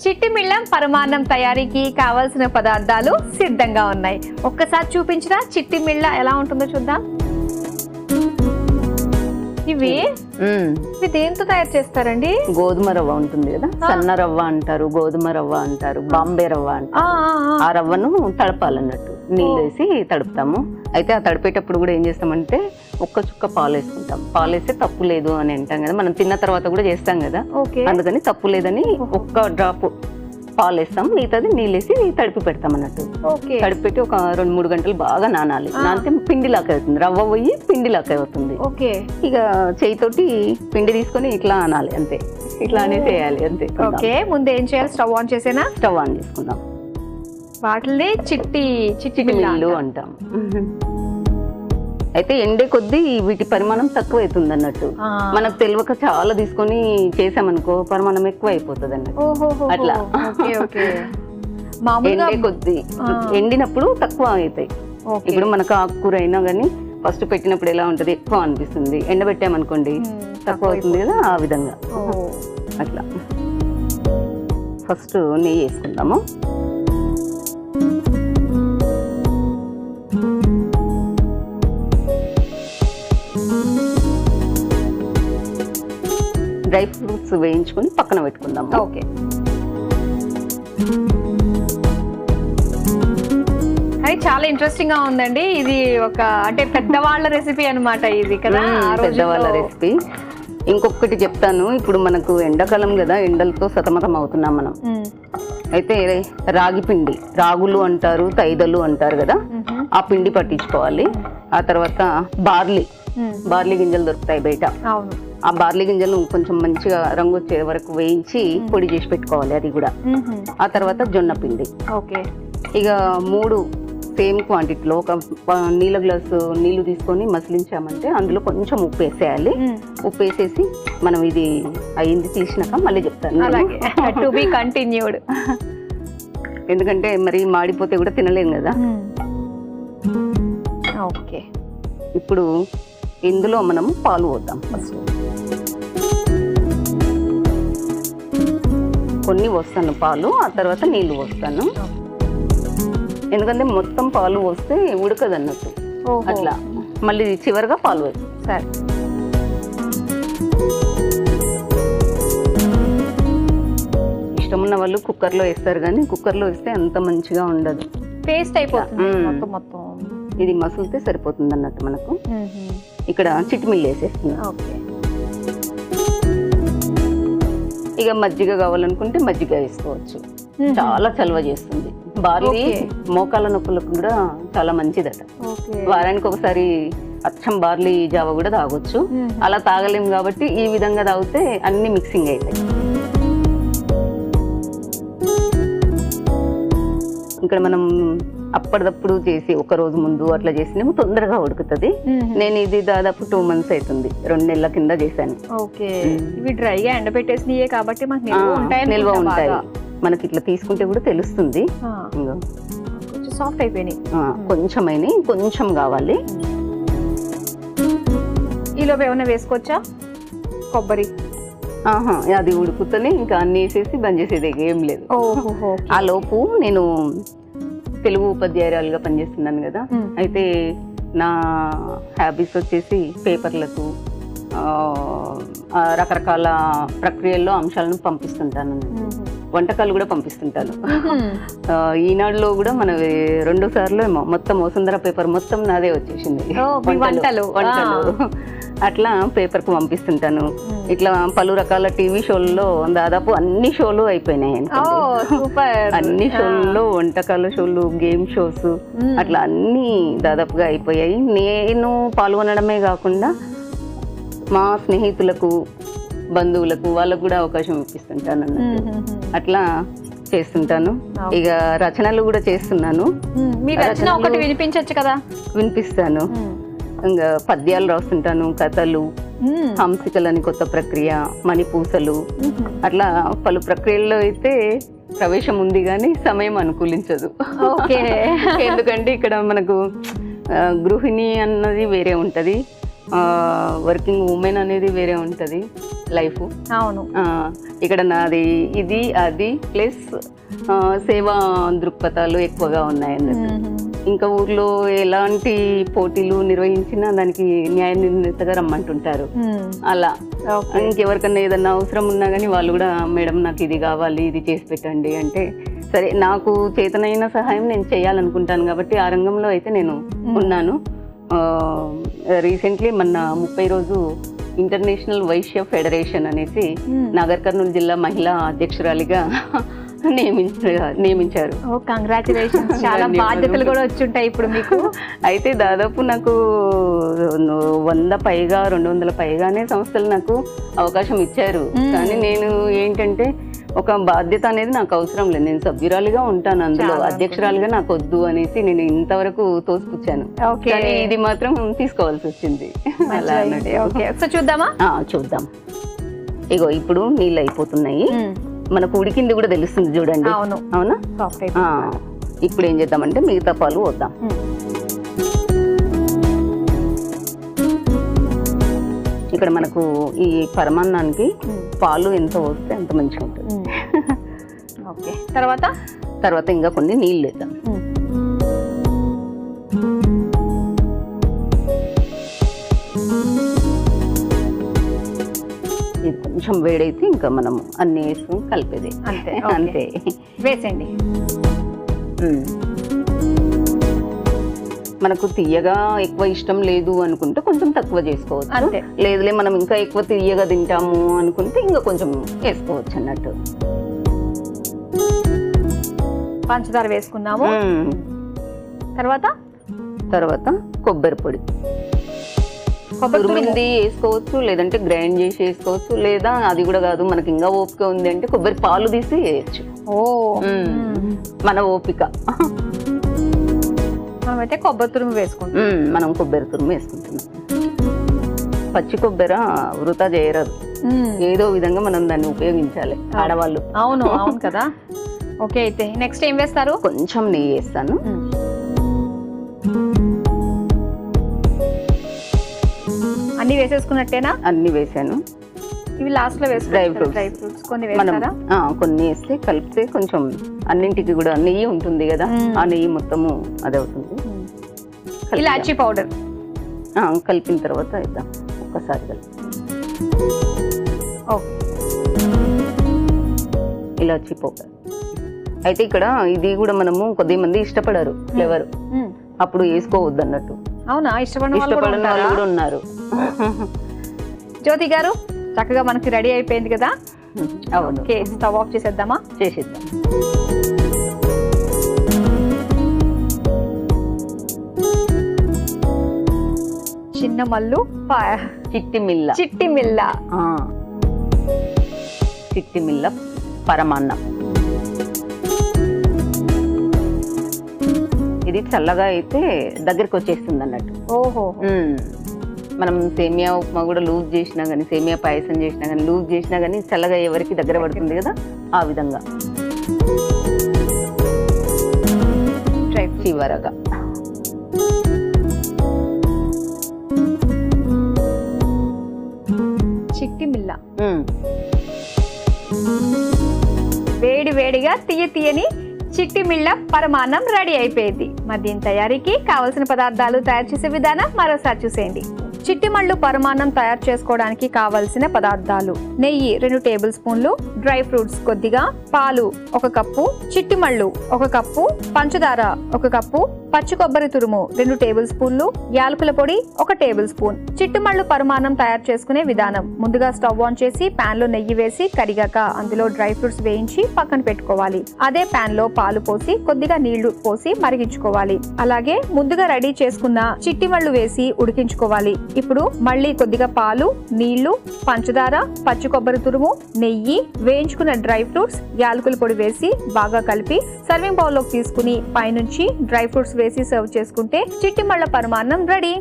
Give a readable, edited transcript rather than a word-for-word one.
చిట్టి మిళ్ళం పరమాన్నం తయారీకి కావాల్సిన పదార్థాలు సిద్ధంగా ఉన్నాయి. ఒక్కసారి చూపించిన చిట్టి మిళ్ళ ఎలా ఉంటుందో చూద్దాం. ఇవి దేంతో తయారు చేస్తారండి? గోధుమ రవ్వ ఉంటుంది కదా, సన్న రవ్వ అంటారు, గోధుమ రవ్వ అంటారు, బాంబే రవ్వ అంటారు. ఆ రవ్వను తడపాలన్నట్టు, నీళ్ళు వేసి తడుపుతాము. అయితే ఆ తడిపేటప్పుడు కూడా ఏం చేస్తామంటే ఒక్క చుక్క పాలు వేసుకుంటాం. పాలు వేస్తే తప్పు లేదు అని అంటాం కదా, మనం తిన్న తర్వాత కూడా చేస్తాం కదా, అందుకని తప్పు లేదని ఒక్క డ్రాప్ పాలు వేస్తాం, మిగతాది నీళ్ళు వేసి తడిపి పెడతాం అన్నట్టు. తడిపి పెట్టి ఒక 2-3 గంటలు బాగా నానాలి. నానితే పిండిలాగా అవుతుంది, రవ్వ పోయి పిండిలాగా అవుతుంది. ఇక చేయితోటి పిండి తీసుకొని ఇట్లా అనాలి అంతే, ఇట్లా అనేసి వేయాలి అంతే. ముందు ఏం చేయాలి? స్టవ్ ఆన్ చేసేనా? స్టవ్ ఆన్ చేసుకుందాం. వాటిని చిట్టి మిల్లు అంటాం. అయితే ఎండే కొద్దీ వీటి పరిమాణం తక్కువ అవుతుంది అన్నట్టు. మనకు తెలియక చాలా తీసుకొని చేసామనుకో పరిమాణం ఎక్కువ అయిపోతుంది అన్నట్టు. అట్లా ఎండే కొద్దీ ఎండినప్పుడు తక్కువ అవుతాయి. ఇప్పుడు మనకు ఆకుకూర అయినా కానీ ఫస్ట్ పెట్టినప్పుడు ఎలా ఉంటది, ఎక్కువ అనిపిస్తుంది. ఎండబెట్టామనుకోండి తక్కువ అవుతుంది కదా, ఆ విధంగా అట్లా. ఫస్ట్ నెయ్యి వేసుకుందాము. డ్రై ఫ్రూట్స్ వేయించుకొని పక్కన పెట్టుకుందాం. అది చాలా ఇంట్రెస్టింగ్ గా ఉందండి. ఇది ఒక అంటే పెద్దవాళ్ళ రెసిపీ అన్నమాట ఇది కదా, పెద్దవాళ్ళ రెసిపీ. ఇంకొకటి చెప్తాను, ఇప్పుడు మనకు ఎండాకాలం కదా, ఎండలతో సతమతం అవుతున్నాం మనం. అయితే రాగి పిండి, రాగులు అంటారు, తైదలు అంటారు కదా, ఆ పిండి పట్టించుకోవాలి. ఆ తర్వాత బార్లీ గింజలు దొరుకుతాయి బయట. ఆ బార్లీ గింజలు కొంచెం మంచిగా రంగు వచ్చే వరకు వేయించి పొడి చేసి పెట్టుకోవాలి, అది కూడా. ఆ తర్వాత జొన్న పిండి. ఇక 3 సేమ్ క్వాంటిటీలో ఒక నీళ్ళ గ్లాసు నీళ్లు తీసుకొని మసిలించామంటే అందులో కొంచెం ఉప్పు వేసేయాలి. ఉప్పు వేసేసి మనం ఇది అయింది తీసినాక మళ్ళీ చెప్తాను, ఎందుకంటే మరి మాడిపోతే కూడా తినలేం కదా. ఇప్పుడు ఇందులో మనం పాలు పోద్దాం. ఫస్ట్ కొన్ని పోస్తాను పాలు, ఆ తర్వాత నీళ్లు పోస్తాను. ఎందుకంటే మొత్తం పాలు పోస్తే ఉడకదు అన్నట్టు, అట్లా. మళ్ళీ చివరిగా పాలు వేస్తాం. సరే, ఇష్టం ఉన్న వాళ్ళు కుక్కర్లో వేస్తారు, కానీ కుక్కర్లో వేస్తే అంత మంచిగా ఉండదు, పేస్ట్ అయిపోతుంది మొత్తం. ఇది మసులితే సరిపోతుంది అన్నట్టు మనకు. ఇక్కడ చిట్టిమిల్లి వేసేస్తున్నాం. ఇక మజ్జిగ కావాలనుకుంటే మజ్జిగ వేసుకోవచ్చు, చాలా చలవ చేస్తుంది. బార్లీ మోకాల నొప్పులకు కూడా చాలా మంచిదట. వారానికి ఒకసారి అచ్చం బార్లీ జావ కూడా తాగొచ్చు. అలా తాగలేం కాబట్టి ఈ విధంగా తాగితే అన్ని మిక్సింగ్ అవుతాయి. ఇక్కడ మనం అప్పటిదప్పుడు చేసి ఒక రోజు ముందు అట్లా చేసినేమో తొందరగా ఉడుకుతుంది. నేను ఇది దాదాపు 2 months అవుతుంది, 2 నెలల కింద చేశాను. ఇవి డ్రైగా ఎండబెట్టేసినయే కాబట్టి నిల్వ ఉంటాయి. మనకి ఇట్లా తీసుకుంటే కూడా తెలుస్తుంది. సాఫ్ట్ అయిపోయినాయి, కొంచెం కావాలి. ఈలోపు ఏమైనా వేసుకోవచ్చా? కొబ్బరి అది ఉడుకుతూనే ఇంకా అన్ని వేసేసి బంద్ చేసేది ఏం లేదు. ఆ లోపు నేను తెలుగు ఉపాధ్యాయురాలుగా పనిచేస్తున్నాను కదా, అయితే నా హ్యాబీస్ వచ్చేసి పేపర్లకు రకరకాల ప్రక్రియల్లో అంశాలను పంపిస్తుంటాను. వంటకాలు కూడా పంపిస్తుంటాను. ఈనాడులో కూడా మన 2 సార్లు మొత్తం వసుంధర పేపర్ మొత్తం నాదే వచ్చేసింది, వంటలు. అట్లా పేపర్కు పంపిస్తుంటాను. ఇట్లా పలు రకాల టీవీ షోల్లో దాదాపు అన్ని షోలు అయిపోయినాయి. అన్ని షోల్లో, వంటకాల షోలు, గేమ్ షోస్, అట్లా అన్ని దాదాపుగా అయిపోయాయి. నేను పాల్గొనడమే కాకుండా మా స్నేహితులకు, బంధువులకు, వాళ్ళకు కూడా అవకాశం ఇప్పిస్తుంటాను అన్నట్టు. అట్లా చేస్తుంటాను. ఇక రచనలు కూడా చేస్తున్నాను. వినిపించచ్చు కదా? వినిపిస్తాను. ఇంకా పద్యాలు రాస్తుంటాను, కథలు, హంసికలని కొత్త ప్రక్రియ, మణిపూసలు, అట్లా పలు ప్రక్రియల్లో అయితే ప్రవేశం ఉంది, కానీ సమయం అనుకూలించదు. ఎందుకంటే ఇక్కడ మనకు గృహిణి అన్నది వేరే ఉంటుంది, వర్కింగ్ ఉమెన్ అనేది వేరే ఉంటుంది లైఫ్. అవును. ఇక్కడ నాది ఇది అది ప్లస్ సేవా దృక్పథాలు ఎక్కువగా ఉన్నాయి అన్నట్టు. ఇంకా ఊర్లో ఎలాంటి పోటీలు నిర్వహించినా దానికి న్యాయ నిర్ణేతగా రమ్మంటుంటారు. అలా ఇంకెవరికన్నా ఏదన్నా అవసరం ఉన్నా కానీ వాళ్ళు కూడా మేడం నాకు ఇది కావాలి, ఇది చేసి పెట్టండి అంటే సరే నాకు చేతనైన సహాయం నేను చేయాలనుకుంటాను కాబట్టి ఆ రంగంలో అయితే నేను ఉన్నాను. రీసెంట్లీ మొన్న 30 రోజు ఇంటర్నేషనల్ వైశ్య ఫెడరేషన్ అనేసి నాగర్ కర్నూలు జిల్లా మహిళా అధ్యక్షురాలిగా నియమించారు. కంగ్రాచులేషన్స్. చాలా బాధ్యతలు కూడా వచ్చుంటాయి ఇప్పుడు మీకు. అయితే దాదాపు నాకు 100 పైగా 200 పైగానే సంస్థలు నాకు అవకాశం ఇచ్చారు. కానీ నేను ఏంటంటే ఒక బాధ్యత అనేది నాకు అవసరం లేదు, నేను సభ్యురాలిగా ఉంటాను అందులో, అధ్యక్షురాలిగా నాకు వద్దు అనేసి నేను ఇంతవరకు తోసిపుచ్చాను. కానీ ఇది మాత్రం తీసుకోవాల్సి వచ్చింది. అలా చూద్దామా? చూద్దాం. ఇగో ఇప్పుడు నీళ్ళు అయిపోతున్నాయి, మనకు ఉడికింది కూడా తెలుస్తుంది చూడండి. అవునా? ఇప్పుడు ఏం చేద్దామంటే మిగతా పాలు వద్దాం. ఇక్కడ మనకు ఈ పరమాన్నానికి పాలు ఎంత వస్తే అంత మంచిగా ఉంటుంది. ఓకే. తర్వాత ఇంకా కొన్ని నీళ్ళు వేద్దాం. ఇది కొంచెం వేడైతే ఇంకా మనం అన్ని వేసుకుని కలిపేది. అంతే అంతే. వేసేయండి. మనకు తీయగా ఎక్కువ ఇష్టం లేదు అనుకుంటే కొంచెం తక్కువ చేసుకోవచ్చు. లేదులే మనం ఇంకా ఎక్కువ తీయగా తింటాము అనుకుంటే ఇంకా కొంచెం వేసుకోవచ్చు అన్నట్టు. పంచదార వేసుకున్నాము. తర్వాత కొబ్బరి పొడి తురిమింది వేసుకోవచ్చు, లేదంటే గ్రైండ్ చేసి వేసుకోవచ్చు, లేదా అది కూడా కాదు మనకి ఇంకా ఓపిక ఉంది అంటే కొబ్బరి పాలు తీసి వేయచ్చు. మన ఓపిక. మనమైతే కొబ్బరి తురుము వేసుకుంటాం. మనం కొబ్బరి తురుము వేసుకుంటున్నాం. పచ్చి కొబ్బరి వృధా చేయరాదు, ఏదో విధంగా మనం దాన్ని ఉపయోగించాలి ఆడవాళ్ళు. అవును అవును కదా. ఓకే. అయితే నెక్స్ట్ ఏం వేస్తారు? కొంచెం నెయ్యి వేస్తాను. అన్ని వేసేసుకున్నట్టేనా? అన్ని వేసాను. ఇవి లాస్ట్ లో డ్రై ఫ్రూట్స్ కొన్ని వేస్తారా? కొన్ని వేస్తే కలిపితే కొంచెం అన్నింటికి కూడా నెయ్యి ఉంటుంది కదా, ఆ నెయ్యి మొత్తము అది అవుతుంది. ఇలాచీ పౌడర్ కలిపిన తర్వాత వేద్దాం ఒక్కసారి కలిపి. ఇలాచీ పౌడర్ అయితే ఇక్కడ ఇది కూడా మనము కొద్దిమంది ఇష్టపడరు ఫ్లేవర్, అప్పుడు వేసుకోవద్దు అన్నట్టు. అవునా? ఇష్టపడిన వాళ్ళు కూడా ఉన్నారు. జ్యోతి గారు చక్కగా మనకి రెడీ అయిపోయింది కదా. అవును. స్టవ్ ఆఫ్ చేసేద్దామా? చేసేద్దాం. చిన్న మల్లు చిట్టి మిల్ల చిట్టి మిల్ల పరమాన్నం. ఇది చల్లగా అయితే దగ్గరికి వచ్చేస్తుంది అన్నట్టు. ఓహో. మనం సేమియా ఉప్మా కూడా లూజ్ చేసినా కానీ, సేమియా పాయసం చేసినా కానీ, లూజ్ చేసినా కానీ చల్లగా ఎవరికి దగ్గర పడుతుంది కదా, ఆ విధంగా చివరగా చిట్టి మిల్ల వేడి వేడిగా తీయని చిట్టి మిళ్ళ పరమాన్నం రెడీ అయిపోయింది. మరి దీని తయారీకి కావలసిన పదార్థాలు, తయారు చేసే విధానం మరోసారి చూసేయండి. చిట్టి మళ్ళు పరమాన్నం తయారు చేసుకోవడానికి కావలసిన పదార్థాలు: నెయ్యి 2 టేబుల్ స్పూన్లు, డ్రై ఫ్రూట్స్ కొద్దిగా, పాలు 1 కప్పు, చిట్టి మళ్ళు 1 కప్పు, పంచదార 1 కప్పు, పచ్చి కొబ్బరి తురుము 2 టేబుల్ స్పూన్లు, యాలకుల పొడి 1 టేబుల్ స్పూన్. చిట్టి మళ్ళు పరమాన్నం తయారు చేసుకునే విధానం: ముందుగా స్టవ్ ఆన్ చేసి పాన్ లో నెయ్యి వేసి కడిగాక అందులో డ్రై ఫ్రూట్స్ వేయించి పక్కన పెట్టుకోవాలి. అదే పాన్ లో పాలు పోసి కొద్దిగా నీళ్లు పోసి మరిగించుకోవాలి. అలాగే ముందుగా రెడీ చేసుకున్న చిట్టి మళ్ళు వేసి ఉడికించుకోవాలి. ఇప్పుడు మళ్ళీ కొద్దిగా పాలు, నీళ్లు, పంచదార, పచ్చి కొబ్బరి తురుము, నెయ్యి, వేయించుకున్న డ్రై ఫ్రూట్స్, యాలకుల పొడి వేసి బాగా కలిపి సర్వింగ్ బౌల్ లోకి తీసుకుని పైనుంచి డ్రై ఫ్రూట్స్ వేసి సర్వ్ చేసుకుంటే చిట్టి మళ్ళ పరమాన్నం రెడీ.